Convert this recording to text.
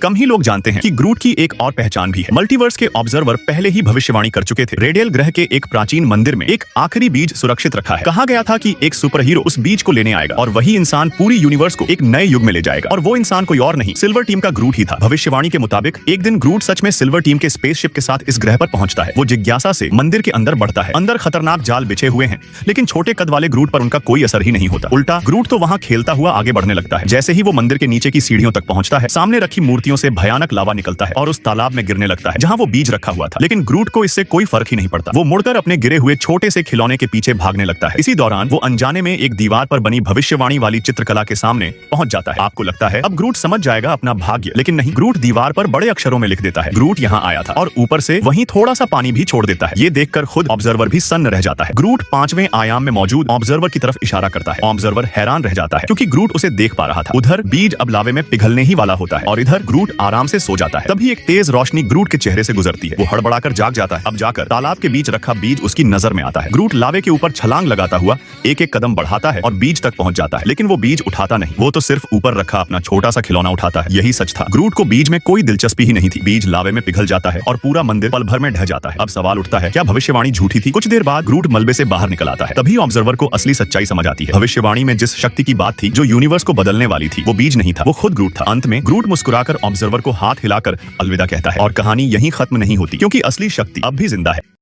कम ही लोग जानते हैं कि ग्रूट की एक और पहचान भी है। मल्टीवर्स के ऑब्जर्वर पहले ही भविष्यवाणी कर चुके थे। रेडियल ग्रह के एक प्राचीन मंदिर में एक आखिरी बीज सुरक्षित रखा है। कहा गया था कि एक सुपर हीरो उस बीज को लेने आएगा और वही इंसान पूरी यूनिवर्स को एक नए युग में ले जाएगा। और वो इंसान कोई और नहीं, सिल्वर टीम का ग्रूट ही था। भविष्यवाणी के मुताबिक एक दिन ग्रूट सच में सिल्वर टीम के स्पेसशिप के साथ इस ग्रह पर पहुंचता है। वो जिज्ञासा से मंदिर के अंदर बढ़ता है। अंदर खतरनाक जाल बिछे हुए हैं, लेकिन छोटे कद वाले ग्रूट पर उनका कोई असर ही नहीं होता। उल्टा ग्रूट तो वहां खेलता हुआ आगे बढ़ने लगता है। जैसे ही वो मंदिर के नीचे की सीढ़ियों तक पहुंचता है, सामने रखी मूर्तियों से भयानक लावा निकलता है और उस तालाब में गिरने लगता है जहां वो बीज रखा हुआ था। लेकिन ग्रूट को इससे कोई फर्क ही नहीं पड़ता। वो मुड़कर अपने गिरे हुए छोटे से खिलौने के पीछे भागने लगता है। इसी दौरान वो अनजाने में एक दीवार पर बनी भविष्यवाणी वाली चित्रकला के सामने पहुंच जाता है। आपको लगता है अब ग्रूट समझ जाएगा अपना भाग्य, लेकिन नहीं। ग्रूट दीवार पर बड़े अक्षरों में लिख देता है, ग्रूट यहाँ आया था, और ऊपर से वहीं थोड़ा सा पानी भी छोड़ देता है। ये देखकर खुद ऑब्जर्वर भी सन्न रह जाता है। ग्रूट 5वें आयाम में मौजूद ऑब्जर्वर की तरफ इशारा करता है। ऑब्जर्वर हैरान रह जाता है क्योंकि ग्रूट उसे देख पा रहा था। उधर बीज अब लावे में पिघलने ही वाला होता है और इधर ग्रूट आराम से सो जाता है। तभी एक तेज रोशनी ग्रूट के चेहरे से गुजरती है। वो हड़बड़ाकर जाग जाता है। अब जाकर तालाब के बीच रखा बीज उसकी नजर में आता है। ग्रूट लावे के ऊपर छलांग लगाता हुआ एक एक कदम बढ़ाता है और बीज तक पहुंच जाता है, लेकिन वो बीज उठाता नहीं। वो तो सिर्फ ऊपर रखा अपना छोटा सा खिलौना उठाता है। यही सच था, ग्रूट को बीज में कोई दिलचस्पी ही नहीं थी। बीज लावे में पिघल जाता है और पूरा मंदिर पल भर में ढह जाता है। अब सवाल उठता है, क्या भविष्यवाणी झूठी थी? कुछ देर बाद ग्रूट मलबे से बाहर निकल आता है। तभी ऑब्जर्वर को असली सच्चाई समझ आती है। भविष्यवाणी में जिस शक्ति की बात थी, जो यूनिवर्स को बदलने वाली थी, वो बीज नहीं था, वो खुद ग्रूट था। अंत में ग्रूट मुस्कुराकर ऑब्जर्वर को हाथ हिलाकर अलविदा कहता है और कहानी यहीं खत्म नहीं होती, क्योंकि असली शक्ति अब भी जिंदा है।